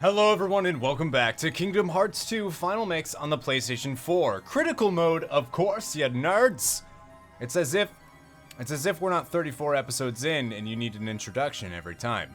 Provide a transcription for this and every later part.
Hello everyone and welcome back to Kingdom Hearts 2 Final Mix on the PlayStation 4. Critical mode, of course, you nerds! It's as if we're not 34 episodes in and you need an introduction every time.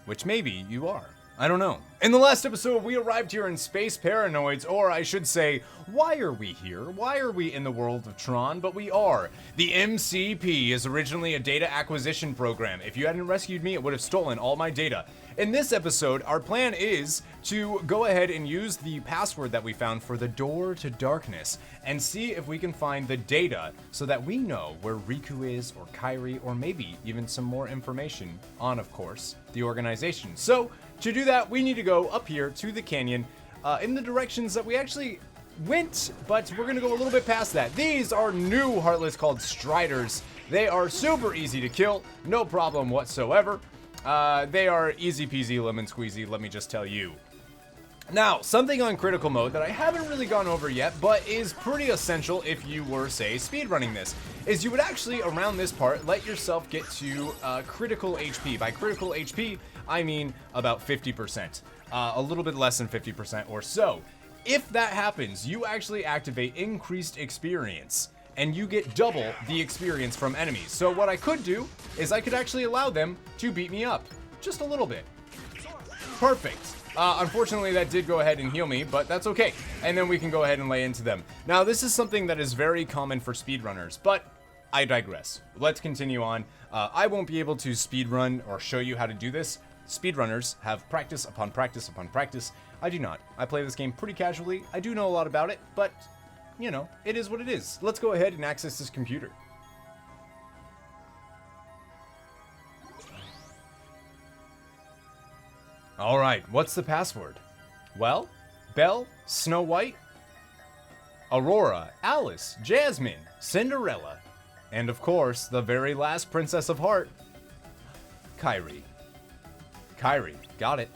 Which maybe you are. I don't know. In the last episode, we arrived here in Space Paranoids, or I should say, why are we here? Why are we in the world of Tron? But we are. The MCP is originally a data acquisition program. If you hadn't rescued me, it would have stolen all my data. In this episode, our plan is to go ahead and use the password that we found for the door to darkness and see if we can find the data so that we know where Riku is, or Kairi, or maybe even some more information on, of course, the organization. So, to do that, we need to go up here to the canyon in the directions that we actually went, but we're gonna go a little bit past that. These are new Heartless called Striders. They are super easy to kill, no problem whatsoever. They are easy peasy lemon squeezy, let me just tell you. Now, something on critical mode that I haven't really gone over yet, but is pretty essential if you were, say, speedrunning this, is you would actually, around this part, let yourself get to critical HP. By critical HP, I mean about 50%. A little bit less than 50% or so. If that happens, you actually activate increased experience, and you get double the experience from enemies. So what I could do is I could actually allow them to beat me up. Just a little bit. Perfect. Unfortunately, that did go ahead and heal me, but that's okay. And then we can go ahead and lay into them. Now, this is something that is very common for speedrunners, but I digress. Let's continue on. I won't be able to speedrun or show you how to do this. Speedrunners have practice upon practice upon practice. I do not. I play this game pretty casually. I do know a lot about it, but you know, it is what it is. Let's go ahead and access this computer. Alright, what's the password? Well, Belle, Snow White, Aurora, Alice, Jasmine, Cinderella, and of course, the very last Princess of Heart, Kairi. Kairi, got it.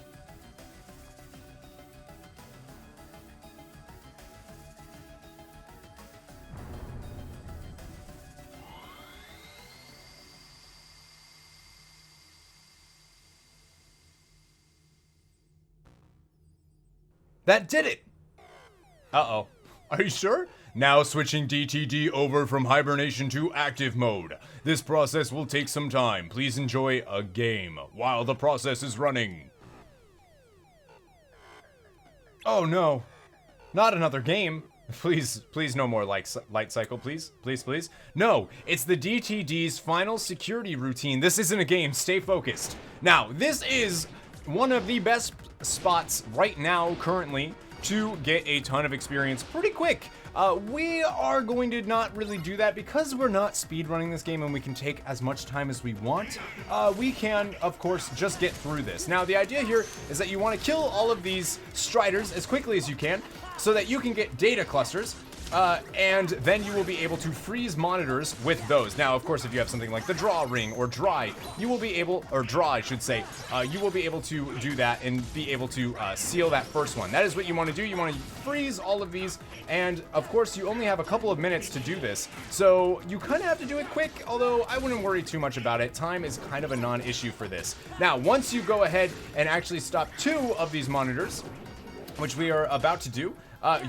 That did it! Uh-oh. Are you sure? Now switching DTD over from hibernation to active mode. This process will take some time. Please enjoy a game while the process is running. Oh no. Not another game. Please no more light cycle, please. Please, please. No, it's the DTD's final security routine. This isn't a game. Stay focused. Now, this is one of the best spots right now, currently, to get a ton of experience pretty quick. We are going to not really do that because we're not speedrunning this game and we can take as much time as we want. We can, of course, just get through this. Now, the idea here is that you want to kill all of these Striders as quickly as you can so that you can get data clusters. And then you will be able to freeze monitors with those. Now, of course, if you have something like the draw ring or dry, you will be able, or draw, I should say, you will be able to do that and be able to seal that first one. That is what you want to do. You want to freeze all of these, and of course, you only have a couple of minutes to do this. So you kind of have to do it quick, although I wouldn't worry too much about it. Time is kind of a non-issue for this. Now, once you go ahead and actually stop 2 of these monitors, which we are about to do,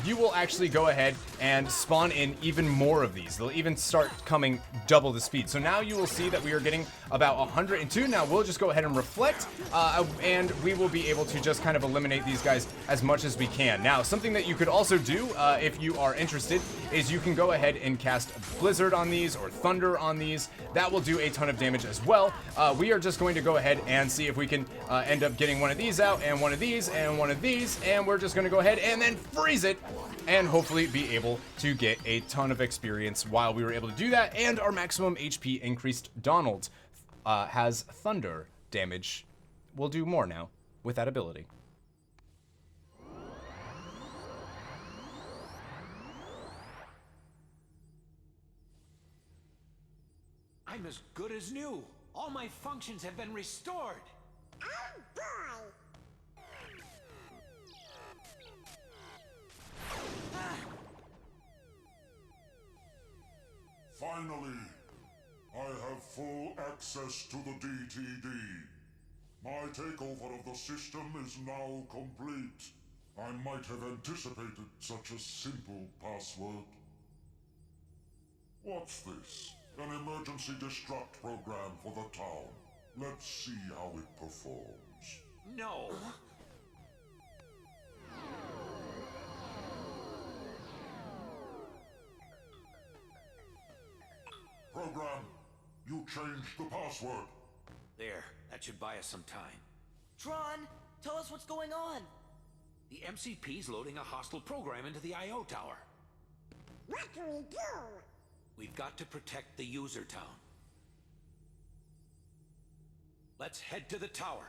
you will actually go ahead and spawn in even more of these. They'll even start coming double the speed. So now you will see that we are getting about 102. Now we'll just go ahead and reflect, and we will be able to just kind of eliminate these guys as much as we can. Now, something that you could also do, if you are interested, is you can go ahead and cast Blizzard on these or Thunder on these. That will do a ton of damage as well. We are just going to go ahead and see if we can end up getting one of these out, and one of these, and one of these, and we're just going to go ahead and then freeze it and hopefully be able to get a ton of experience while we were able to do that. And our maximum HP increased. Donald has thunder damage. We'll do more now with that ability. I'm as good as new. All my functions have been restored. Oh boy! Finally, I have full access to the DTD. My takeover of the system is now complete. I might have anticipated such a simple password. What's this? An emergency destruct program for the town. Let's see how it performs. No. Program, you changed the password. There, that should buy us some time. Tron, tell us what's going on. The MCP's loading a hostile program into the IO tower. What do we do? We've got to protect the user town. Let's head to the tower.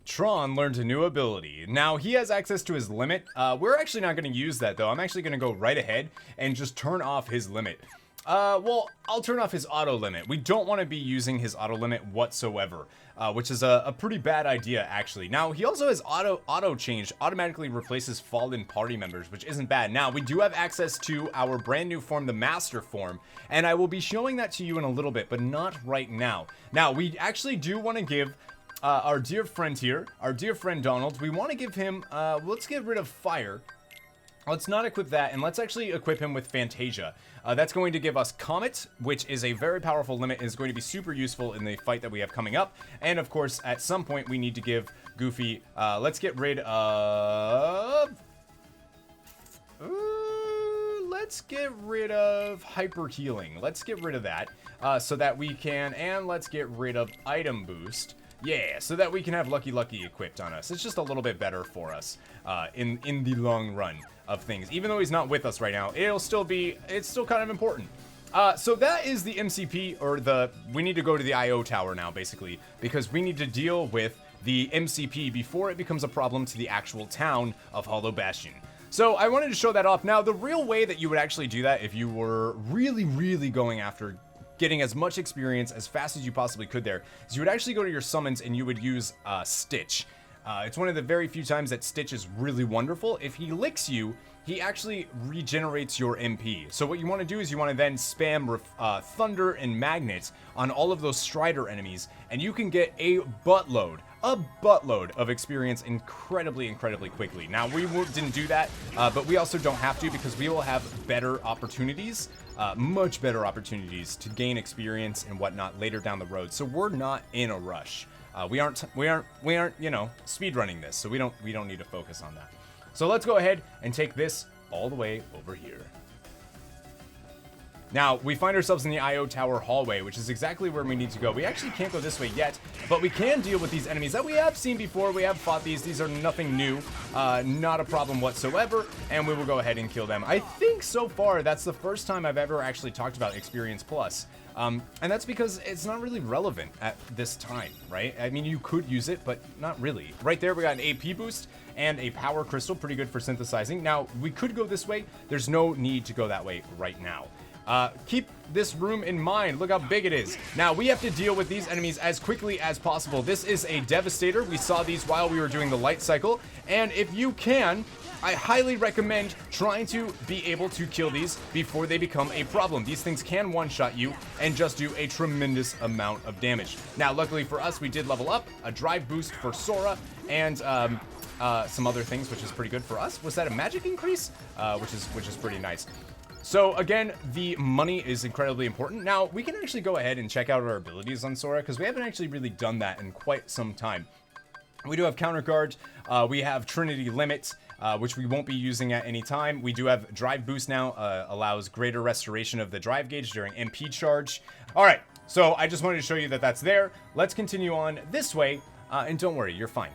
Tron learned a new ability. Now, he has access to his limit. We're actually not going to use that, though. I'm actually going to go right ahead and just turn off his limit. Well, I'll turn off his auto limit. We don't want to be using his auto limit whatsoever, which is a pretty bad idea, actually. Now, he also has auto change, automatically replaces fallen party members, which isn't bad. Now, we do have access to our brand new form, the Master form, and I will be showing that to you in a little bit, but not right now. Now, we actually do want to give our dear friend here, our dear friend Donald, we want to give him, let's get rid of fire. Let's not equip that, and let's actually equip him with Fantasia. That's going to give us Comet, which is a very powerful limit and is going to be super useful in the fight that we have coming up. And of course, at some point, we need to give Goofy, let's get rid of... let's get rid of Hyper Healing. Let's get rid of that, so that we can, and let's get rid of Item Boost. Yeah, so that we can have Lucky Lucky equipped on us. It's just a little bit better for us in the long run of things. Even though he's not with us right now, it's still kind of important. So that is the MCP, or we need to go to the IO tower now, basically, because we need to deal with the MCP before it becomes a problem to the actual town of Hollow Bastion. So I wanted to show that off. Now, the real way that you would actually do that, if you were really, really going after getting as much experience as fast as you possibly could there, is you would actually go to your summons and you would use Stitch. It's one of the very few times that Stitch is really wonderful. If he licks you, he actually regenerates your MP. So what you want to do is you want to then spam Thunder and Magnet on all of those Strider enemies, and you can get a buttload of experience incredibly, incredibly quickly. Now, we didn't do that, but we also don't have to, because we will have better opportunities, much better opportunities to gain experience and whatnot later down the road. So we're not in a rush. We aren't, you know, speed running this, so we don't need to focus on that. So let's go ahead and take this all the way over here. Now, we find ourselves in the IO Tower hallway, which is exactly where we need to go. We actually can't go this way yet, but we can deal with these enemies that we have seen before. We have fought these. These are nothing new, not a problem whatsoever, and we will go ahead and kill them. I think so far that's the first time I've ever actually talked about Experience Plus, and that's because it's not really relevant at this time, right? I mean, you could use it, but not really. Right there, we got an AP boost and a Power Crystal, pretty good for synthesizing. Now, we could go this way. There's no need to go that way right now. Keep this room in mind. Look how big it is. Now, we have to deal with these enemies as quickly as possible. This is a Devastator. We saw these while we were doing the light cycle. And if you can, I highly recommend trying to be able to kill these before they become a problem. These things can one-shot you and just do a tremendous amount of damage. Now, luckily for us, we did level up, a drive boost for Sora, and some other things, which is pretty good for us. Was that a magic increase? Which is pretty nice. So again, the money is incredibly important. Now, we can actually go ahead and check out our abilities on Sora, because we haven't actually really done that in quite some time. We do have Counter Guard, we have Trinity Limit, which we won't be using at any time. We do have Drive Boost now, allows greater restoration of the drive gauge during MP charge. Alright, so I just wanted to show you that that's there. Let's continue on this way, and don't worry, you're fine.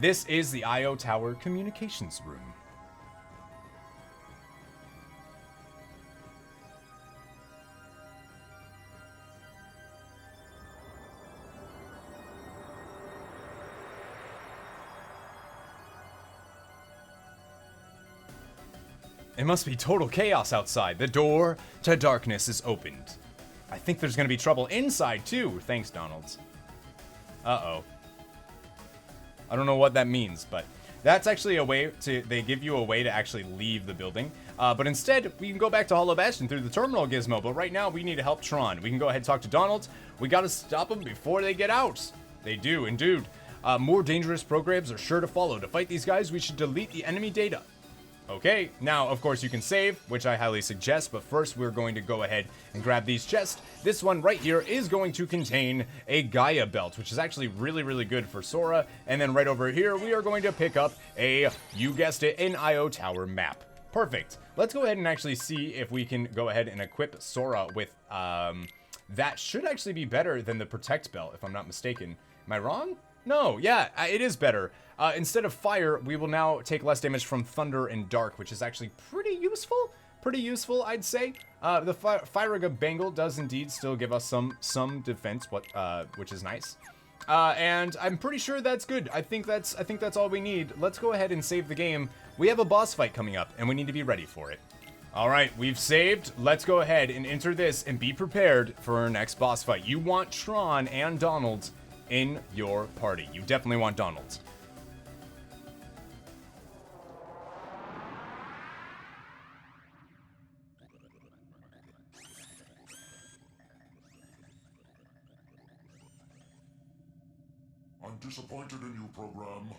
This is the IO Tower Communications Room. It must be total chaos outside. The door to darkness is opened. I think there's gonna be trouble inside too. Thanks, Donald. Uh-oh. I don't know what that means, but that's actually a way to, they give you a way to actually leave the building. But instead, we can go back to Hollow Bastion through the terminal gizmo. But right now, we need to help Tron. We can go ahead and talk to Donald. We gotta stop them before they get out. They do, and dude, more dangerous programs are sure to follow. To fight these guys, we should delete the enemy data. Okay, now, of course, you can save, which I highly suggest, but first we're going to go ahead and grab these chests. This one right here is going to contain a Gaia Belt, which is actually really, really good for Sora. And then right over here, we are going to pick up a, you guessed it, an IO Tower map. Perfect. Let's go ahead and actually see if we can go ahead and equip Sora with, that should actually be better than the Protect Belt, if I'm not mistaken. Am I wrong? No, yeah, it is better. Instead of fire, we will now take less damage from thunder and dark, which is actually pretty useful. Pretty useful, I'd say. The Firaga Bangle does indeed still give us some defense, which is nice. And I'm pretty sure that's good. I think that's all we need. Let's go ahead and save the game. We have a boss fight coming up, and we need to be ready for it. All right, we've saved. Let's go ahead and enter this and be prepared for our next boss fight. You want Tron and Donald in your party. You definitely want Donald. I'm disappointed in you, program.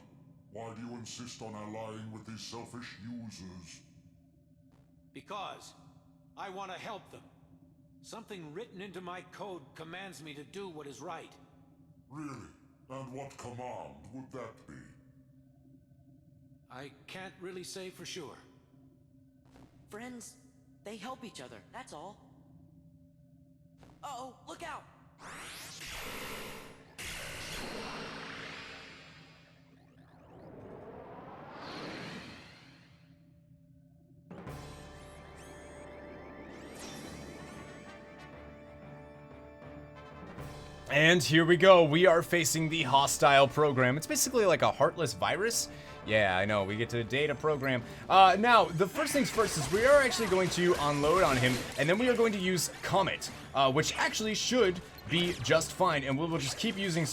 Why do you insist on allying with these selfish users? Because I want to help them. Something written into my code commands me to do what is right. Really? And what command would that be? I can't really say for sure. Friends, they help each other, that's all. Uh-oh, look out! And here we go. We are facing the hostile program. It's basically like a Heartless virus. Yeah, I know. We get to the data program. Now, the first things first is we are actually going to unload on him, and then we are going to use Comet, which actually should be just fine, and we will just keep using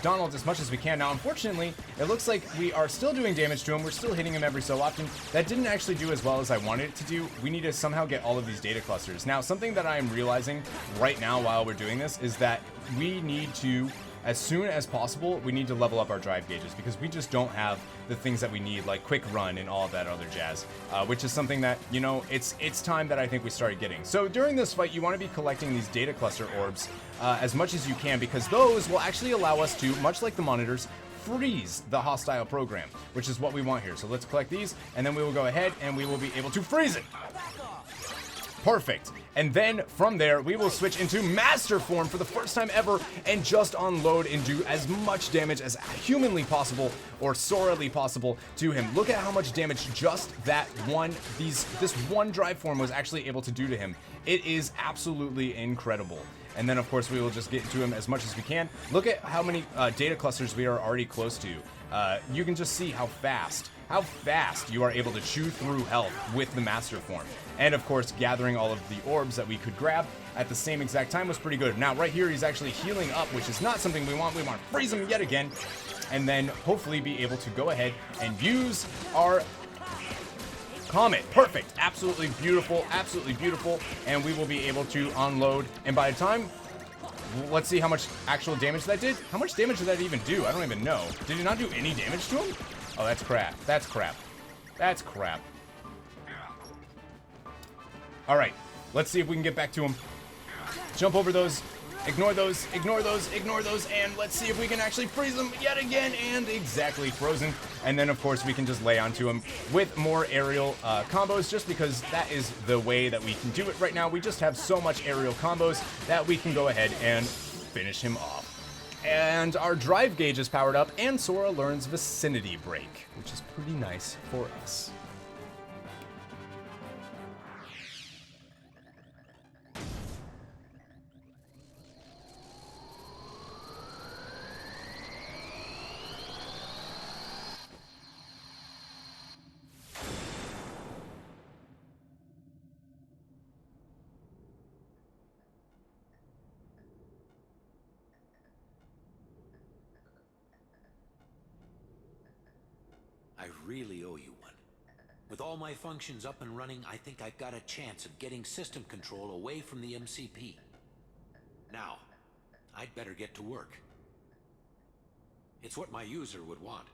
Donald as much as we can. Now, unfortunately, it looks like we are still doing damage to him. We're still hitting him every so often. That didn't actually do as well as I wanted it to do. We need to somehow get all of these data clusters. Now, something that I am realizing right now while we're doing this is that we need to, as soon as possible, we need to level up our drive gauges, because we just don't have the things that we need, like quick run and all of that other jazz, which is something that, you know, it's time that I think we started getting. So during this fight, you want to be collecting these data cluster orbs as much as you can, because those will actually allow us to, much like the monitors, freeze the hostile program, which is what we want here. So let's collect these, and then we will go ahead and we will be able to freeze it. Perfect. And then from there, we will switch into Master Form for the first time ever and just unload and do as much damage as humanly possible or Sora-ly possible to him. Look at how much damage just this one drive form was actually able to do to him. It is absolutely incredible. And then, of course, we will just get to him as much as we can. Look at how many data clusters we are already close to. You can just see how fast you are able to chew through health with the Master Form. And of course, gathering all of the orbs that we could grab at the same exact time was pretty good. Now, right here, he's actually healing up, which is not something we want. We want to freeze him yet again, and then hopefully be able to go ahead and use our Comet. Perfect. Absolutely beautiful. Absolutely beautiful. And we will be able to unload. And by the time, let's see how much actual damage that did. How much damage did that even do? I don't even know. Did it not do any damage to him? Oh, that's crap. That's crap. That's crap. All right, let's see if we can get back to him. Jump over those, ignore those, ignore those, ignore those, and let's see if we can actually freeze them yet again, and exactly frozen. And then, of course, we can just lay onto him with more aerial combos, just because that is the way that we can do it right now. We just have so much aerial combos that we can go ahead and finish him off. And our drive gauge is powered up, and Sora learns Vicinity Break, which is pretty nice for us. I really owe you one. With all my functions up and running, I think I've got a chance of getting system control away from the MCP. Now, I'd better get to work. It's what my user would want.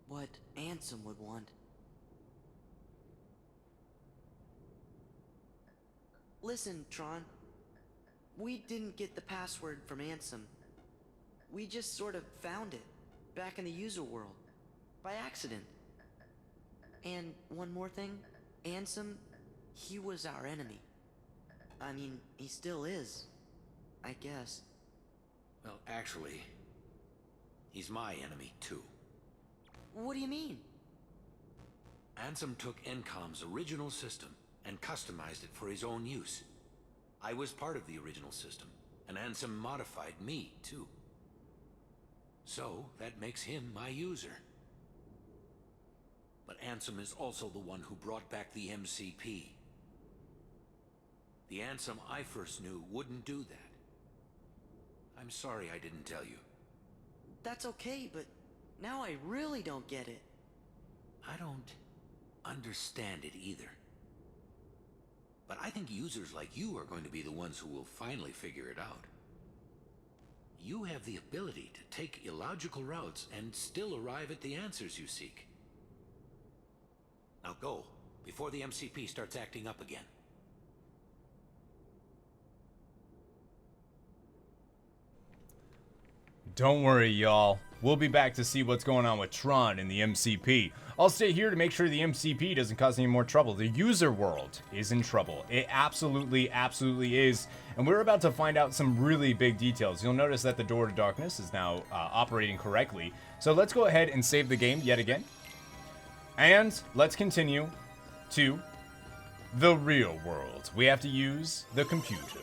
What Ansem would want. Listen, Tron. We didn't get the password from Ansem. We just sort of found it, back in the user world, by accident. And one more thing, Ansem, he was our enemy. I mean, he still is, I guess. Well, actually, he's my enemy, too. What do you mean? Ansem took Encom's original system and customized it for his own use. I was part of the original system, and Ansem modified me, too. So, that makes him my user. But Ansem is also the one who brought back the MCP. The Ansem I first knew wouldn't do that. I'm sorry I didn't tell you. That's okay, but now I really don't get it. I don't understand it either. But I think users like you are going to be the ones who will finally figure it out. You have the ability to take illogical routes and still arrive at the answers you seek. Now go, before the MCP starts acting up again. Don't worry, y'all. We'll be back to see what's going on with Tron and the MCP. I'll stay here to make sure the MCP doesn't cause any more trouble. The user world is in trouble. It absolutely, absolutely is. And we're about to find out some really big details. You'll notice that the door to darkness is now operating correctly. So let's go ahead and save the game yet again. And let's continue to the real world. We have to use the computer.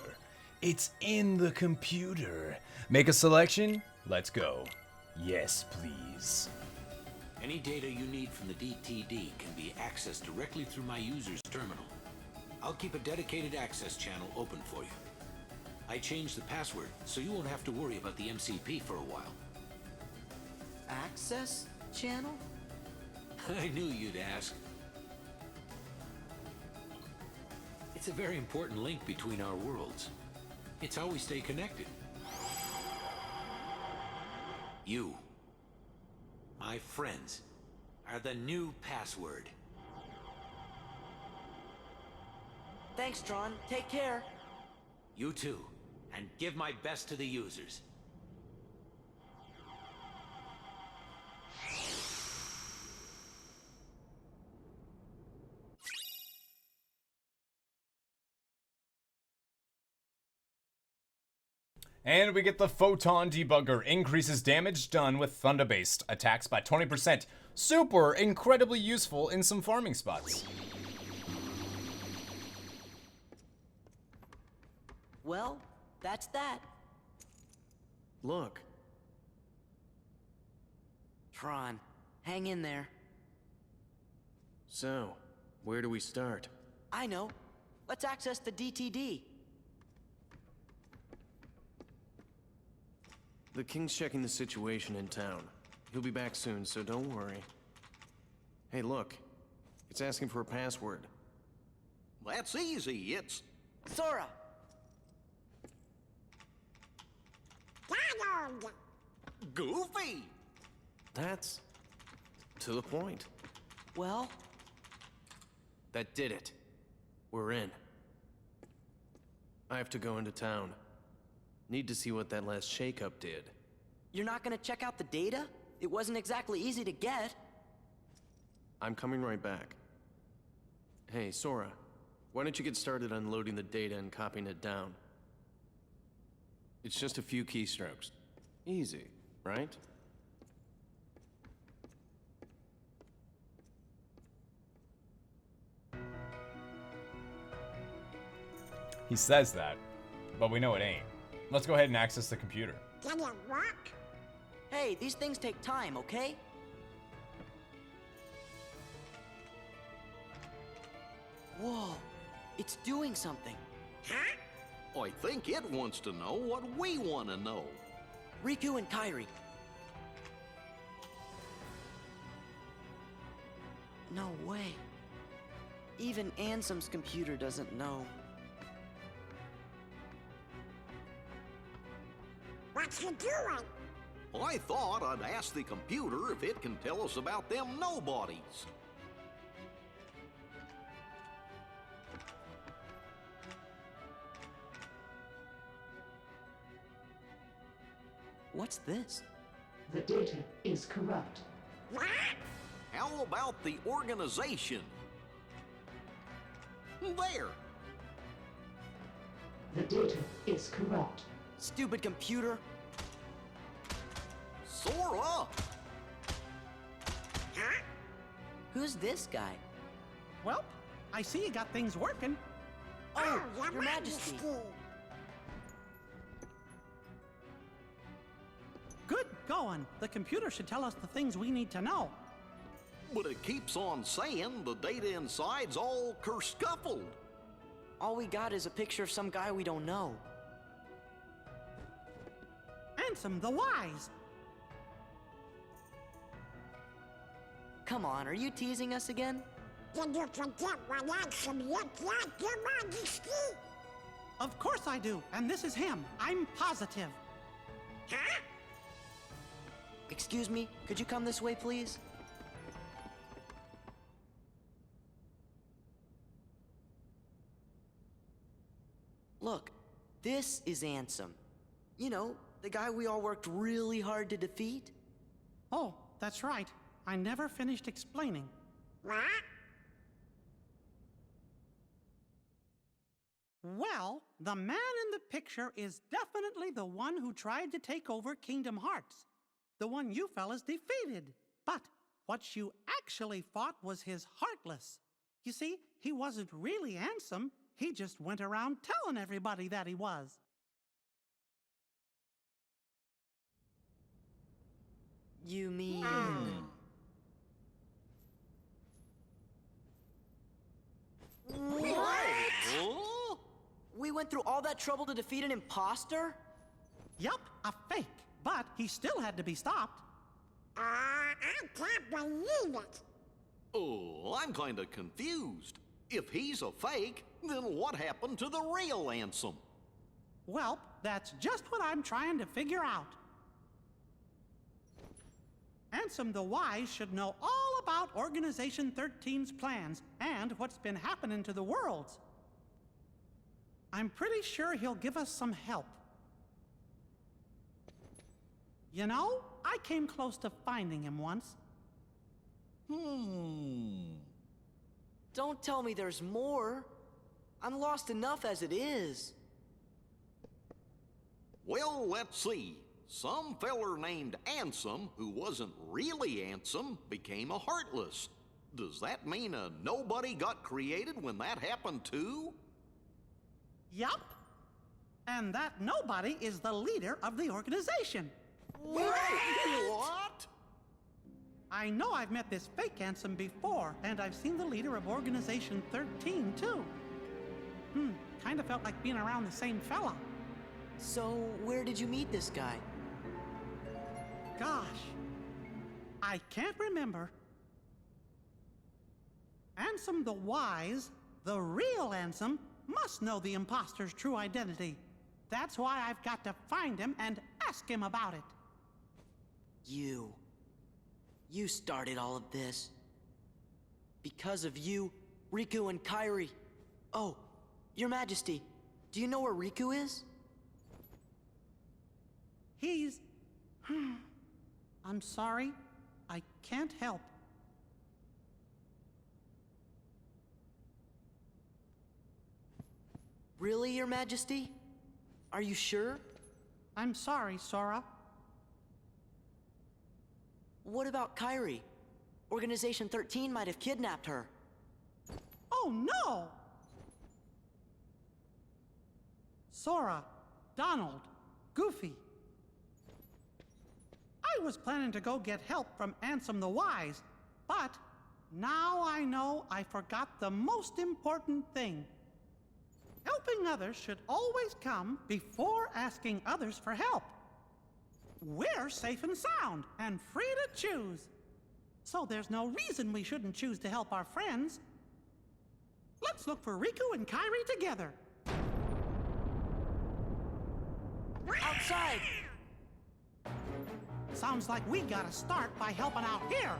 It's in the computer. Make a selection. Let's go. Yes, please. Any data you need from the DTD can be accessed directly through my user's terminal. I'll keep a dedicated access channel open for you. I changed the password, so you won't have to worry about the MCP for a while. Access channel? I knew you'd ask. It's a very important link between our worlds. It's how we stay connected. You, my friends, are the new password. Thanks, Tron. Take care. You too, and give my best to the users. And we get the Photon Debugger. Increases damage done with thunder-based attacks by 20%. Super incredibly useful in some farming spots. Well, that's that. Look. Tron, hang in there. So, where do we start? I know. Let's access the DTD. The King's checking the situation in town. He'll be back soon, so don't worry. Hey, look. It's asking for a password. That's easy. It's... Sora! Donald! Goofy! That's... to the point. Well, That did it. We're in. I have to go into town. Need to see what that last shakeup did. you're not gonna check out the data? It wasn't exactly easy to get. I'm coming right back. Hey, Sora. Why don't you get started unloading the data and copying it down? It's just a few keystrokes. Easy, right? He says that, but we know it ain't. Let's go ahead and access the computer. Can you walk? Hey, these things take time, okay? Whoa, it's doing something. Huh? I think it wants to know what we want to know. Riku and Kairi. No way. Even Ansem's computer doesn't know. What you doing? I thought I'd ask the computer if it can tell us about them nobodies. What's this? The data is corrupt. What? How about the organization? There! The data is corrupt. Stupid computer. Sora! Huh? Who's this guy? Well, I see you got things working. Oh, Your Majesty. Good going. The computer should tell us the things we need to know. But it keeps on saying the data inside's all kerscuffled. All we got is a picture of some guy we don't know. Ansem the Wise. Come on, are you teasing us again? Did you forget what Ansem looked like, Your Majesty? Of course I do, and this is him. I'm positive. Huh? Excuse me, could you come this way, please? Look, this is Ansem. You know, the guy we all worked really hard to defeat. Oh, that's right. I never finished explaining. What? Well, the man in the picture is definitely the one who tried to take over Kingdom Hearts. The one you fellas defeated. But what you actually fought was his Heartless. You see, he wasn't really Ansem. He just went around telling everybody that he was. You mean... What? Huh? We went through all that trouble to defeat an imposter? Yup, a fake. But he still had to be stopped. I can't believe it. Oh, I'm kinda confused. If he's a fake, then what happened to the real Ansem? Well, that's just what I'm trying to figure out. Ansem the Wise should know all about Organization 13's plans and what's been happening to the worlds. I'm pretty sure he'll give us some help. You know, I came close to finding him once. Don't tell me there's more. I'm lost enough as it is. Well, let's see. Some feller named Ansem, who wasn't really Ansem, became a Heartless. Does that mean a nobody got created when that happened too? Yup. And that nobody is the leader of the organization. What? I know I've met this fake Ansem before, and I've seen the leader of Organization 13 too. Kind of felt like being around the same fella. So, where did you meet this guy? Gosh, I can't remember. Ansem the Wise, the real Ansem, must know the imposter's true identity. That's why I've got to find him and ask him about it. You started all of this. Because of you, Riku and Kairi. Oh, Your Majesty, do you know where Riku is? He's... I'm sorry, I can't help. Really, Your Majesty? Are you sure? I'm sorry, Sora. What about Kairi? Organization 13 might have kidnapped her. Oh no! Sora, Donald, Goofy. I was planning to go get help from Ansem the Wise, but now I know I forgot the most important thing. Helping others should always come before asking others for help. We're safe and sound and free to choose. So there's no reason we shouldn't choose to help our friends. Let's look for Riku and Kairi together. Outside! Sounds like we gotta start by helping out here.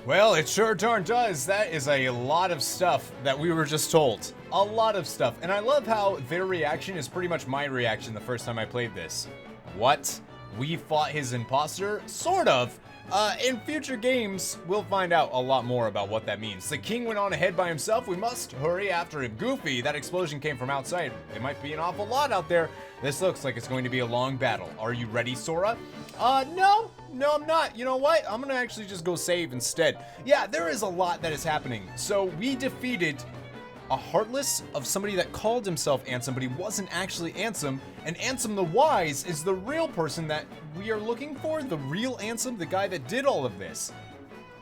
Well, it sure darn does. That is a lot of stuff that we were just told. A lot of stuff. And I love how their reaction is pretty much my reaction the first time I played this. What? We fought his imposter? Sort of. In future games, we'll find out a lot more about what that means. The king went on ahead by himself. We must hurry after him. Goofy, that explosion came from outside. It might be an awful lot out there. This looks like it's going to be a long battle. Are you ready, Sora? No, I'm not. You know what? I'm gonna actually just go save instead. Yeah, there is a lot that is happening. So we defeated a Heartless of somebody that called himself Ansem, but he wasn't actually Ansem. And Ansem the Wise is the real person that we are looking for. The real Ansem, the guy that did all of this.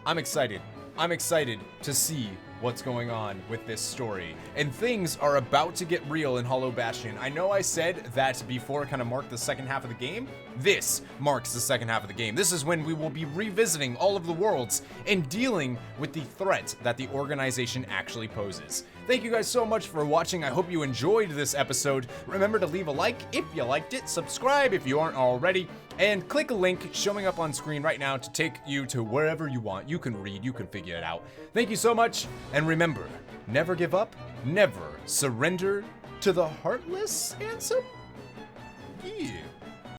I'm excited. I'm excited to see what's going on with this story. And things are about to get real in Hollow Bastion. I know I said that before kind of marked the second half of the game. This marks the second half of the game. This is when we will be revisiting all of the worlds and dealing with the threat that the organization actually poses. Thank you guys so much for watching. I hope you enjoyed this episode. Remember to leave a like if you liked it, subscribe if you aren't already, and click a link showing up on screen right now to take you to wherever you want. You can read, you can figure it out. Thank you so much, and remember, never give up, never surrender to the Heartless, Ansem? Yeah.